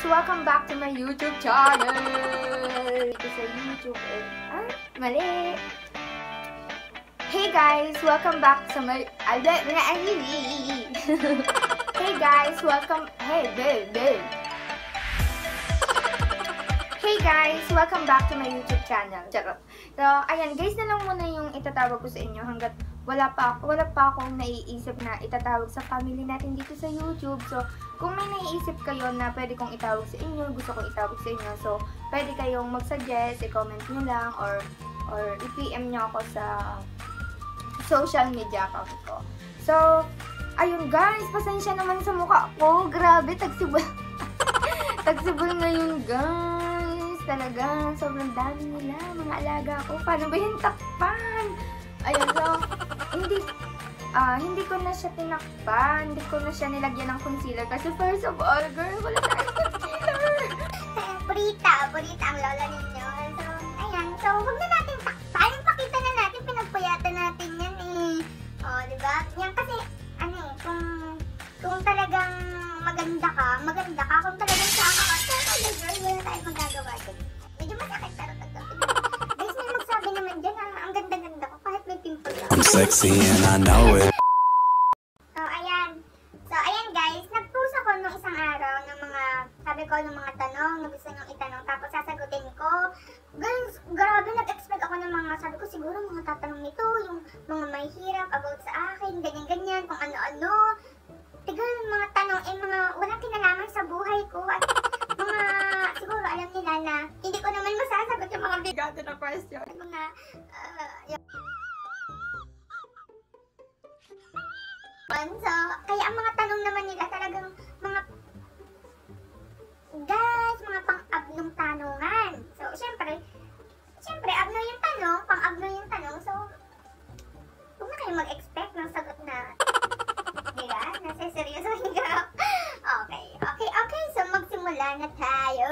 Welcome back to my YouTube channel! Dito sa YouTube mali! Hey guys! Welcome back sa my... Hey guys! Welcome... Hey guys! Welcome back to my YouTube channel. Charot. So, ayan guys, na lang muna yung itatawag ko sa inyo hanggat wala pa akong naiisip na itatawag sa family natin dito sa YouTube. So, kung may naiisip kayo na pwede kong itawag sa inyo, gusto kong itawag sa inyo, so, pwede kayong mag-suggest, i-comment nyo lang, or i-PM nyo ako sa social media account ko. So, ayun guys, pasensya naman sa mukha ko. Grabe, tagsibol. Tagsibol ngayon guys. Talaga, sobrang dami nila, mga alaga ko. Paano ba yung takpan? Ayun, so, hindi ko na siya tinakpan. Hindi ko na siya nilagyan ng concealer. Kasi first of all, girl, wala tayong concealer. Purita ang lola ninyo. So, ayan. So, huwag na natin takpan. Pakita na natin, pinagpuyatan natin yan eh. O, diba? Yan kasi, kung talagang maganda ka. Kung talagang saka ka, girl, wala tayong magagawa din. Medyo masakit, pero tagapin. Guys, may magsabi naman dyan, ang ganda-ganda ko, kahit may pimple lang. I'm sexy and I know it. So, ayan guys, nag-post ako nung isang araw ng mga tanong na gusto nyong itanong, tapos sasagutin ko. Guys, grabe, nag-expect ako ng mga, sabi ko siguro mga tatanong nito, yung mga may hirap about sa akin, ganyan-ganyan, kung ano-ano. Tignan mga tanong, mga walang kinalaman sa buhay ko, at mga, siguro alam nila na, hindi ko naman masasagot yung mga bigato na question. Mga, so, kaya ang mga tanong naman nila talagang mga guys, mga pang-abnong tanungan. So, syempre, abno yung tanong, pang-abno yung tanong. So, huwag na kayo mag-expect ng sagot na, diba? Nasa-seryoso ka. Okay. So, magsimula na tayo.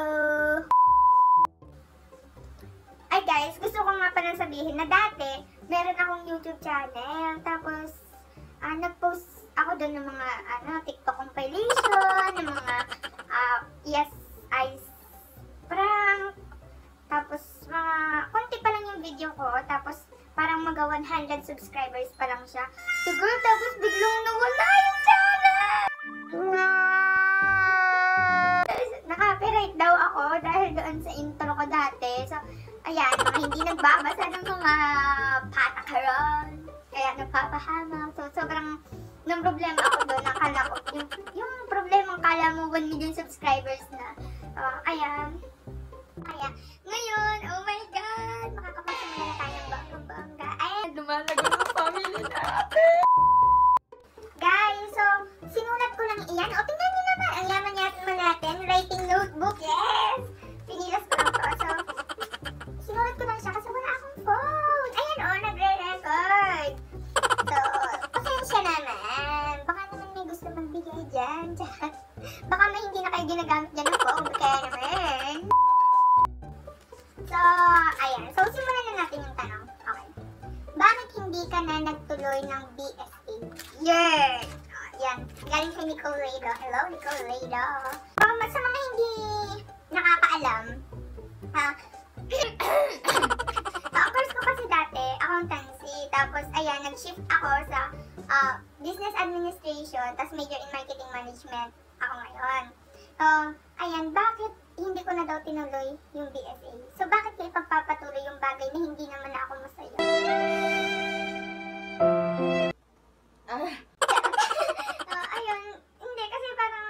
Ay guys, gusto ko nga palang sabihin na dati, meron akong YouTube channel. Tapos, nag-post ako doon ng mga TikTok compilation, ng mga yes, ice prank. Tapos mga konti pa lang yung video ko, tapos parang mga 100 subscribers pa lang siya. Siguro tapos biglang nawala yung channel. Naka-copyright daw ako dahil doon sa intro ko dati. So, ayan, mga hindi nagbabasa ng mga patakaran. Kaya nagpapahamak. So, sobrang nang problema ako doon. Nakala ko, yung problema, kala mo 1 million subscribers na. Ayan. Ngayon, oh my God! Makakapagsimula na tayo ng bangga. Ayan, lumalago ng family natin. Guys, so, sinulat ko lang iyan. O, tingnan nyo naman. Ang yaman natin. Writing notebook. Yes! Pinilas ko lang to. So, sinulat ko lang siya kasi wala akong phone. Ayan, oh, nagre-record. So, pasensya naman. Baka naman may gusto magbigay dyan. Baka may hindi na kayo ginagamit dyan ng phone. Kaya naman. So, ayan. So, simulan na natin yung tanong. Okay. Bakit hindi ka na nagtuloy ng BSA? Yeah! Yan. Galing kay Nicole Rado. Hello, Nicole Rado. Sa mga hindi nakakaalam, course ko kasi dati, accountancy. Tapos, ayan, nag-shift ako sa business administration. Tapos, major in marketing management ako ngayon. Ayan, bakit hindi ko na daw tinuloy yung BSA? So, bakit kayo pagpapatuloy yung bagay na hindi naman na ako masaya? Ayun, hindi, kasi parang,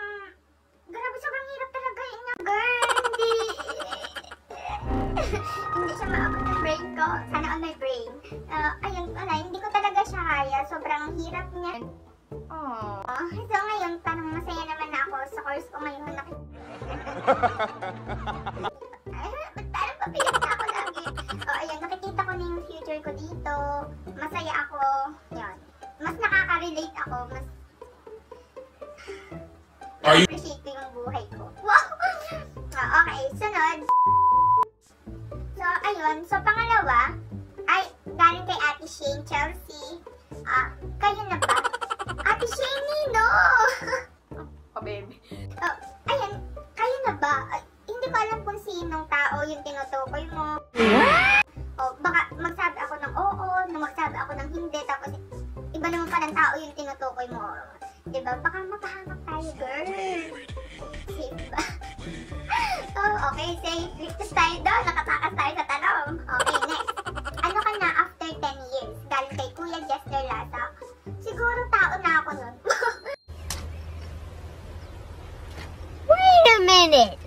grabe, sobrang hirap talaga yun nga, girl. Hindi siya maabot ng brain ko. Sana on my brain. Ayun, hindi ko talaga siya kaya. Sobrang hirap niya. So ngayon, parang masaya naman na ako sa course ko ngayon. Parang papilit na ako lagi. Ayun, nakikita ko na yung future ko dito. Masaya ako. Yun. Mas nakaka-relate ako. Mas appreciate ko yung buhay ko. Wow! Okay, sunod. So, ayun. So, pangalawa, ay galing kay Ate Shane Chelsea. Kayo na ba? Ate Shane, no! Baby. Ayan, kayo na ba? hindi ko alam kung sinong tao yung tinutukoy mo. O baka magsabi ako ng oo, magsabi ako ng hindi, tapos iba naman palang tao yung tinutukoy mo. Diba? Baka mapahamak tayo, girl. Safe ba? Oh, okay, safe. Ligtas tayo daw. Nakatakas tayo sa tanong. Okay, next. Ano ka na after 10 years? Galing kay Kuya Jester Lasak. Siguro tao na ako nun. Wait a minute!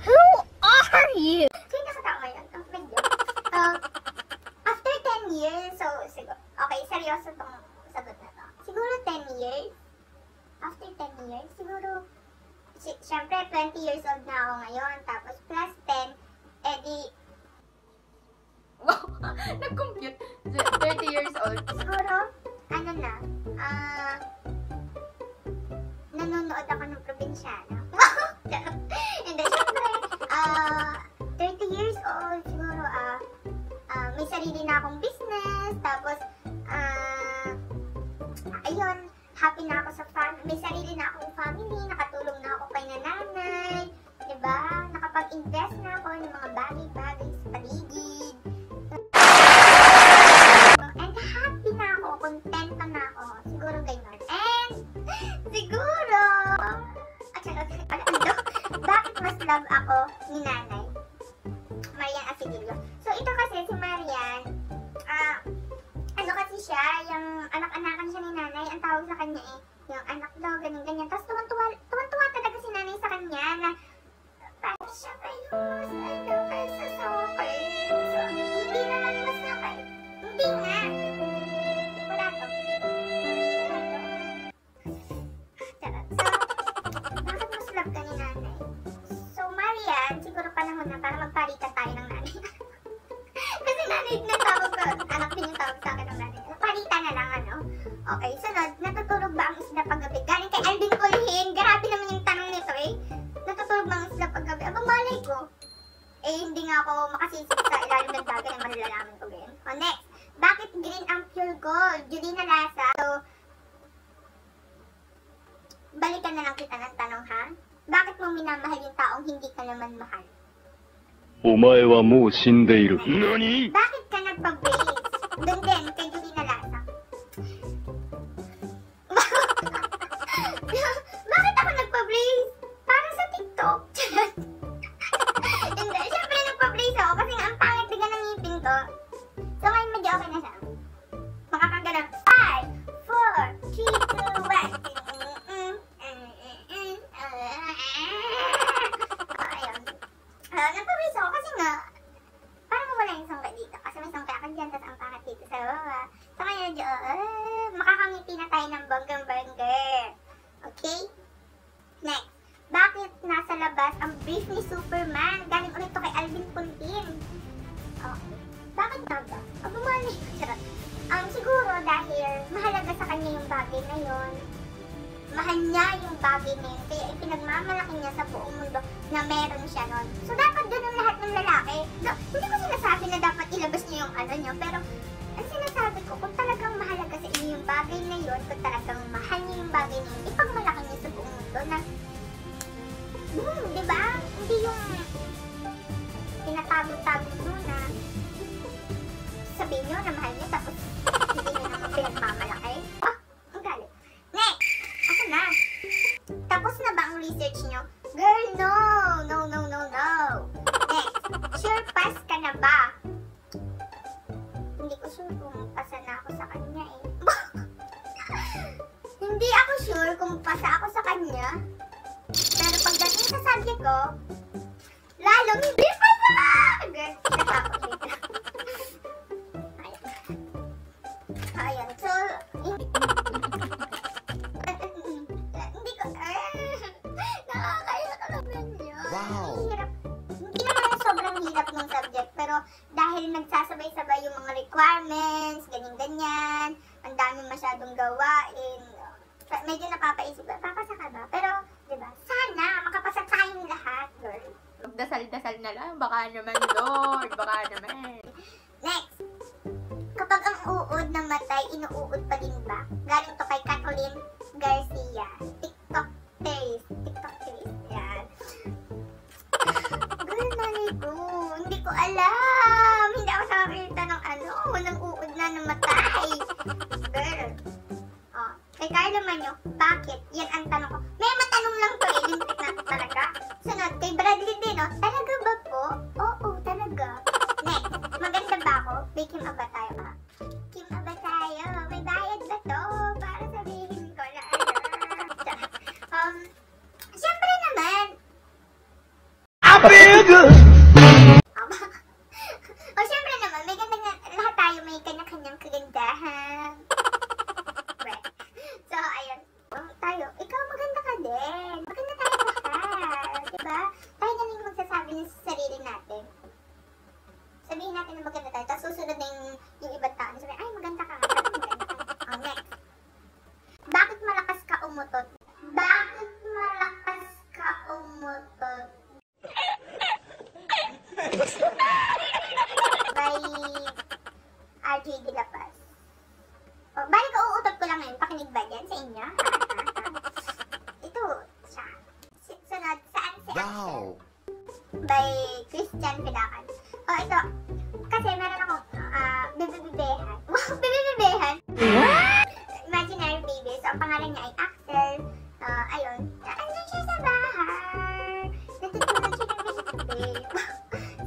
Who are you? Sino nakatao ngayon? Oh, medyo. After 10 years, so, siguro, okay, seryoso tong sagot na to. Siguro 10 years. After 10 years, siguro, syempre, 20 years old na ako ngayon. Tapos, plus 10, edi, Wow, nag-compute. 30 years old. siguro, ano na, nanonood ako ng probinsyana. Hindi, syempre, 30 years old, siguro, may sarili na akong business, tapos, ayun, happy na ako sa family, may sarili na akong family, nakatulong na ako kay nanay, diba? Nakapag-invest na ako ng mga bagay-bagay sa paligid. And happy na ako, contento na ako, siguro ganyan. And, siguro, bakit mas love ako ni nanay? Marian Asigilio. So, ito kasi si Marian, ano kasi siya, yung anak-anakan siya ni nanay, ang tawag sa kanya yung anak daw, ganyan-ganyan. Tapos tuwan-tuwa talaga si nanay sa kanya na parang siya kayo mas kaysa sa akin. So, hindi naman mas na kayo. Hindi nga. Wala to. Charot. So, bakit mas love ka ni nanay? So, Marian, siguro panahon na para magpalitan tayo ng nanay. Kasi nanay na tawag ko, anak din yung tawag sa akin ng nanay. Palitan na lang, ano? Okay, sunod, natutulog ba ang isda paggabi? Galing kay Alvin Colhin, grabe naman yung tanong nito natutulog ba ang isda paggabi? Aba, malay ko. Hindi nga ako makasisip sa ilalim ng dagat na malalaman ko ganyan. O, next, bakit green ang pure gold? Julina Lasa. So, balikan na lang kita ng tanong, ha? Bakit mo minamahal yung taong hindi ka naman mahal? お前はもう死んでいる。何？ Bakit ka nagpa-brace? Doon din, kay Julina Lasa. Bakit ako nagpa-brace? Para sa TikTok. Hindi, syempre nagpa-brace ako kasi nga ang pangit bigla ng ngipin ko. So ngayon medyo okay na siya. Makakagana ng 5, 4, 3, 2, 1. Nagpa-brace ako kasi nga parang wala yung sangka dito. Kasi may sangka ka dyan, tapos ang pangat dito sa baba. So ngayon medyo, makakangiti na tayo ng bonggang-bongger. Okay? Next. Bakit nasa labas ang brief ni Superman? Galing ulit to kay Alvin Puntin. Okay. Bakit nga ba? Abumali. Siguro dahil mahalaga sa kanya yung bagay na yun. Mahal niya yung bagay na yun. Kaya ipinagmamalaki niya sa buong mundo na meron siya nun. So dapat ganun lahat ng lalaki. Hindi ko sinasabi na dapat ilabas niyo yung ano niyo. Pero ang sinasabi ko, kung talagang mahalaga sa inyo yung bagay na yun, kung talagang mahal niyo yung bagay na yun, ipagmalaki niyo sa buong mundo na diba? Hindi yung tinatago-tago mo na sabihin nyo na mahal nyo tapos hindi nyo naman pinagmamalaki. Ang galit. Next! Ako na. Tapos na ba ang research nyo? Girl, no! No, no, no, no! Next. Sure pass ka na ba? Hindi ko sure kung pasa na ako sa kanya Hindi ako sure kung pasa ako sa kanya. Pero pagdating sa subject ko, lalong hindi pa sa! Girl, natakot dito. Ayan, so, hindi ko, nakakaya ka naman yun. Wow. Hirap. Hindi naman sobrang hirap ng subject, pero dahil nagsasabay-sabay yung mga requirements, ganyan-ganyan, ang dami masyadong gawain, medyo napapaisip, papasa ka ba? Pero, diba, sana makapasa tayong lahat, girl. Magdasal-dasal na lang. Baka naman, Lord. Baka naman. Next. Kapag ang uod na matay, inuud pa din ba? Galing to kay Kathleen Garcia. TikTok taste. Yan. Sunod, kay Bradley din, no? Talaga ba po? Oo, talaga. Next, maganda ba ako? May Kim Aba tayo, ha? Kim Aba tayo. May bayad ba to? Para sabihin ko na syempre naman. O, syempre naman, may ganda nga, lahat tayo may kanya-kanyang kagandahan. Right. So, ayun. Tayo, ikaw maganda ka din. Maganda tayo lahat. Diba? Tayo na lang magsasabi ng sarili natin. Sabihin natin na maganda tayo. Tapos susunod na yung ibang tao. Sabihin, ay maganda ka. Maganda ka. Oh, next. Bakit malakas ka umutot? Bakit malakas ka umutot? By RJ De La Paz. O, balik ko uutot ko lang ngayon. Pakinig ba yan sa inyo? Ito, siya. Sunod, saan si Wow. by Christian Pidakan. O, ito. Kasi meron akong bibibibehan. Wow, bibibibehan! Imaginary baby. So, ang pangalan niya ay Axel. Ayun. Andun siya sa bahay. Natutunan siya ng baby.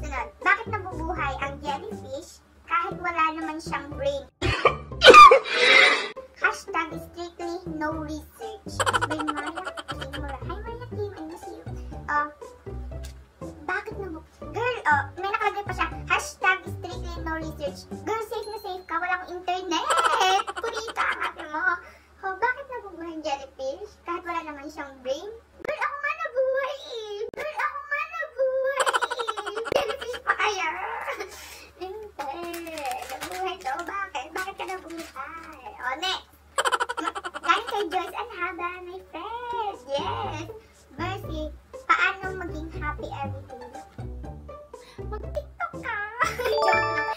Sunod. Bakit nabubuhay ang jellyfish kahit wala naman siyang brain? Hashtag strictly no research. By Maya Kimura. Hi Maya Kim, I miss you. Bakit girl, may nakalagay pa siya. Hashtag strictly no research. Girl, safe na safe ka. Walang internet. Purita ang ate mo. Bakit nabubuhay ang jellyfish kahit wala naman siyang brain? Girl, ako nga nabuhay eh. Girl, ako nga nabuhay eh. Jellyfish pa kaya? Hindi. Nabuhay to. Bakit? Bakit ka nabuhay? O, next. Galing kay Joyce Anhaba, my friend. Yes. Mercy, paano maging happy everyday? Mag-TikTok ka. Joke lang.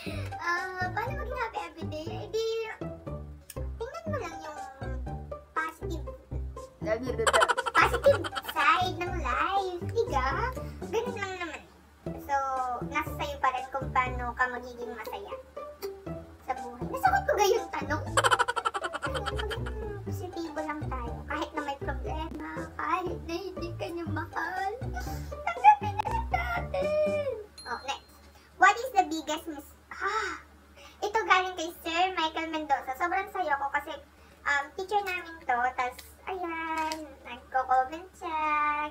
Paano maging happy everyday? Di, tingnan mo lang yung positive side ng life. Diga? Ganun lang naman. So, nasa sa'yo pa rin kung paano ka magiging masaya sa buhay. Nasagot ko gayon tanong. Positibo lang tayo. Kahit na may problema, kahit na hindi ka niya mahal, tanggapin na natin. Oh, next. What is the biggest ito galing kay Sir Michael Mendoza. Sobrang sayo ko kasi teacher namin to. Tapos, ayan, nagko-comment siya,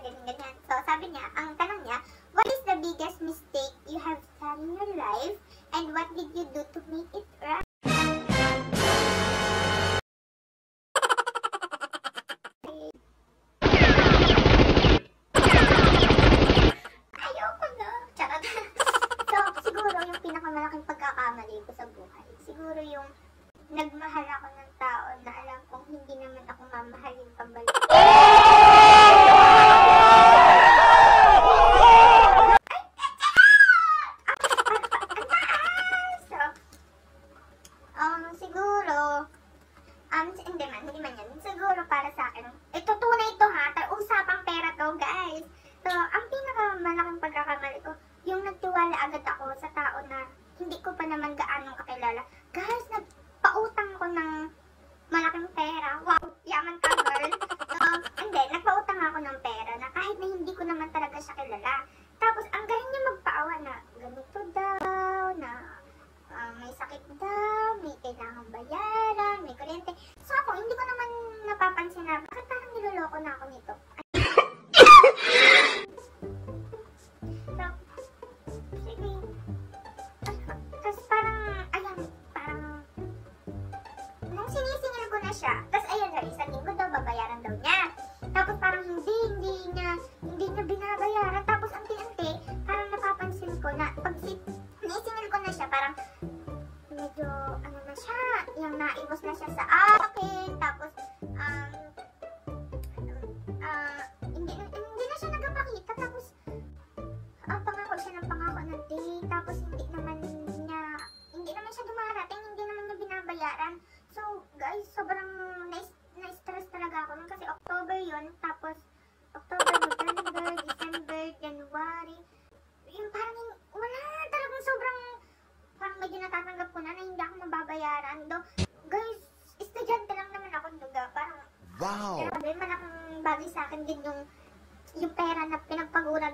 ganyan-ganyan. So, sabi niya, ang tanong niya, what is the biggest mistake you have done in your life and what did you do to make it right? Ayoko na. Charot. So, siguro yung pinakamalaking pagkakamali ko sa buhay, siguro yung nagmahal ako ng tao na alam kong hindi naman ako mamahalin pabalik. Siguro, hindi man yan. Siguro para sa akin, ito tunay ito ha, usapang pera to guys. So, ang pinakamalaking pagkakamali ko, yung nagtiwala agad ako sa tao na hindi ko pa naman gaanong kakilala. Guys, nagpautang ko ng malaking pera. Wow, yaman ka girl. Nagpautang ako ng pera na kahit na hindi ko naman talaga siya kilala. Tapos, ang galing niya magpaawa na ganito daw, na may sakit daw, may kailangan bayaran, may kuryente. So ako, hindi ko naman napapansin na bakit parang niloloko na ako nito. So, sige. Tapos parang, ayan, nung sinisingil ko na siya, tapos ayan, isang linggo daw, babayaran daw niya. Tapos parang hindi niya binabayaran. Tapos anti-anti, parang napapansin ko na, pag sinisingil ko na siya, parang, medyo, na siya, yung naiwas na siya sa akin, tapos, hindi na siya nagpapakita, tapos, pangako siya ng pangako ng date, tapos hindi naman siya dumarating, hindi naman niya binabayaran. So, guys, sobrang na-stress talaga ako nun kasi October yun, tapos, October, November, December, January, yung parang, wala, talagang sobrang, parang medyo natatanggap ko na hindi ako mababayaran. Guys, estudyante lang naman ako, parang, Wow! Grabe, malaking bagay sa akin din yung pera na pinagpaguran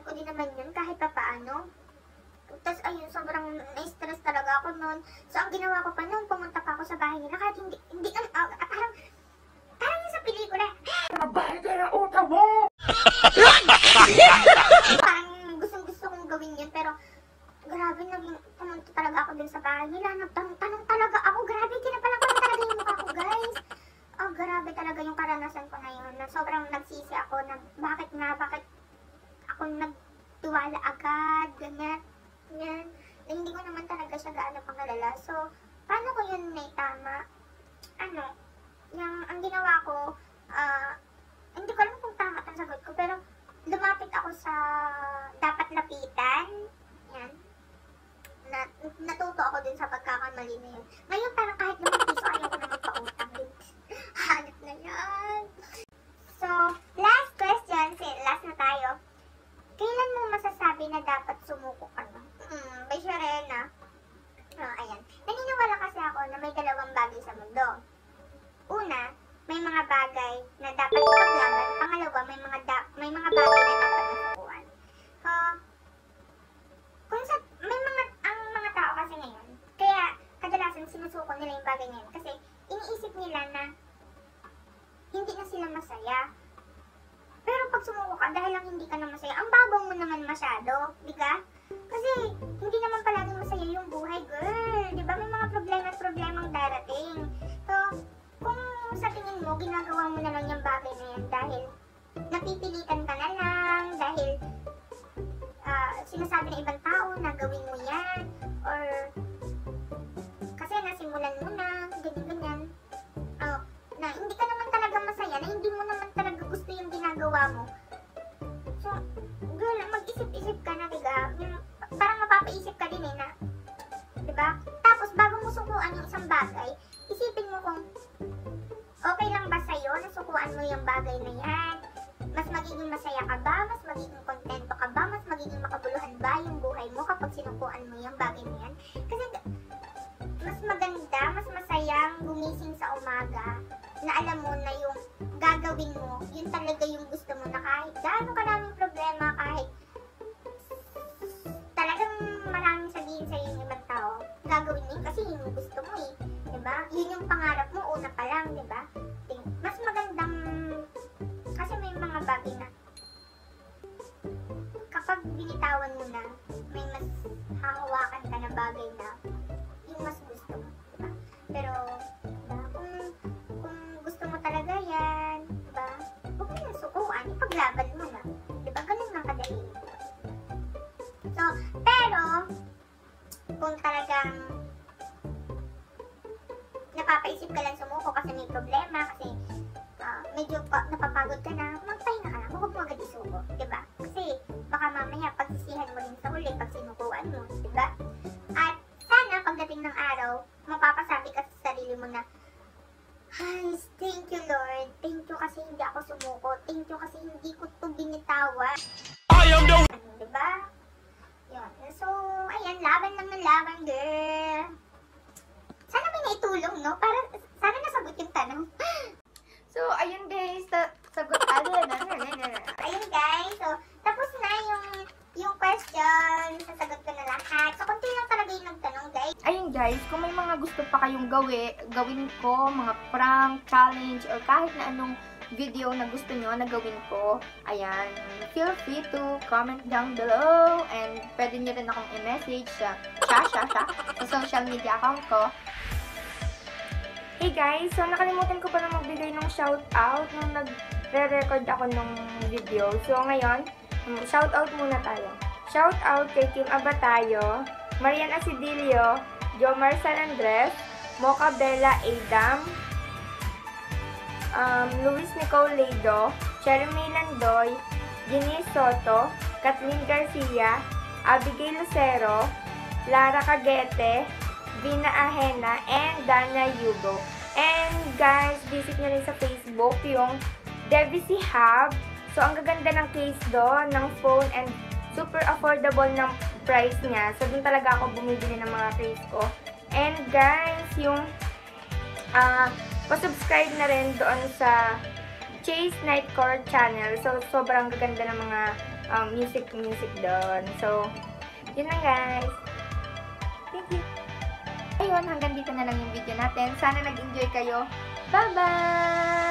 yun. So, ang ginawa ko pa nung pumunta pa ako sa bahay nila, kahit hindi parang yung sa pelikula. Mabahay ka na utak mo! Parang gustong-gusto kong gawin yun, pero grabe, pumunta talaga ako dun sa bahay nila. Nagtanong talaga ako. Grabe, tinapalang ko na talaga yung mukha ko, guys. Oh, grabe talaga yung karanasan ko na yun. Na sobrang nagsisi ako na bakit ako nagtiwala agad, ganyan. Na hindi ko naman talaga siya gaano pangalala. So, paano ko yun naitama? Ang ginawa ko, hindi ko alam kung tama ang sagot ko, pero lumapit ako sa dapat lapitan. Yan. Natuto ako din sa pagkakamali na yun. Ngayon, parang kahit naman piso, ayaw ko na magpautang. Hanap na yan. So, last question. Last na tayo. Kailan mo masasabi na dapat sumuko ka na? By Sharena. Ayan. Naniniwala kasi ako na may dalawang bagay sa mundo. Una, may mga bagay na dapat ipaglaban. Pangalawa, may mga bagay na dapat nasukuan. Ang mga tao kasi ngayon, kaya kadalasan sinusuko nila yung bagay ngayon kasi iniisip nila na hindi na sila masaya. Pero pag sumuko ka, dahil lang hindi ka na masaya, ang babaw mo naman masyado, di ka? Kasi hindi naman palaging masaya yung buhay, girl. Di ba? May mga problemang darating. So, kung sa tingin mo, ginagawa mo na lang yung bagay na yan dahil napipilitan ka na lang, dahil sinasabi ng ibang tao na gawin mo yan, or kasi nasimulan mo na, ganyan, na hindi ka naman talaga masaya, na hindi mo naman talaga gusto yung ginagawa mo. So, girl, mag-isip-isip ka na, diba? Parang mapapaisip ka din na, diba? Tapos, bago mo sukuan yung isang bagay, isipin mo kung okay lang ba sa'yo na sukuan mo yung bagay na yan? Mas magiging masaya ka ba? Mas magiging kontento ka ba? Mas magiging makabuluhan ba yung buhay mo kapag sinukuan mo yung bagay na yan? Kasi mas maganda, mas masayang gumising sa umaga na alam mo na yung gagawin mo, yun talaga yung gusto mo, na kahit gaano karaming problema, kahit talagang maraming sabihin sa'yo yung ibang tao, gagawin mo yun kasi yun yung gusto mo eh. Diba? Yun yung pangarap mo, una pa lang, diba? Mas magandang, kasi may mga bagay na kapag binitawan mo na, may mas hahawakan ka na bagay na yung mas gusto mo, diba? Pero, diba? Kung gusto mo talaga yan, diba? Huwag mo yung sukuan, ipaglaban mo na. Diba? Ganun lang kadali. So, pero, kung talagang napapaisip ka lang sumuko kasi may problema, kasi medyo napapagod ka na, magpahinga ka na, huwag mo agad isuko, diba? Kasi baka mamaya pagsisihan mo rin sa huli pag sinukuan mo, diba? At sana pagdating ng araw, mapapasabi ka sa sarili mo na, ay, thank you Lord, thank you kasi hindi ako sumuko, thank you kasi hindi ko ito binitawan. Diba? Yun. So, ayan, laban lang ng laban, girl. Sana may naitulong, no? Para, sana nasagot yung tanong. So, ayun guys, sagot Ayun guys, so, tapos na yung question, sasagot ko na lahat. So, konti lang talaga yung nagtanong, guys. Ayun guys, kung may mga gusto pa kayong gawin ko, mga prank, challenge, or kahit na anong video na gusto nyo na gawin ko, ayan, feel free to comment down below, and pwede nyo rin akong i-message sa social media account ko. Hey guys, so nakalimutan ko pa na magbigay ng shoutout nung nagre-record ako ng video. So ngayon, shoutout muna tayo. Shoutout kay Kim Abatayo, Marian Asidilio, Jomar San Andres, Mocha Bella Adam, Luis Nicole Leido, Jeremy Landoy, Ginny Soto, Kathleen Garcia, Abigail Lucero, Lara Cagete, Vina Ahena, and Dana Yugo. And guys, visit nyo rin sa Facebook yung Devicy Hub. So, ang gaganda ng case doon, ng phone, and super affordable ng price niya. So, doon talaga ako bumibili ng mga case ko. And guys, yung pa-subscribe na rin doon sa Chase Nightcore channel. So, sobrang gaganda ng mga music doon. So, yun lang guys. Thank you. ayun, hanggang dito na lang yung video natin. Sana nag-enjoy kayo. Bye-bye!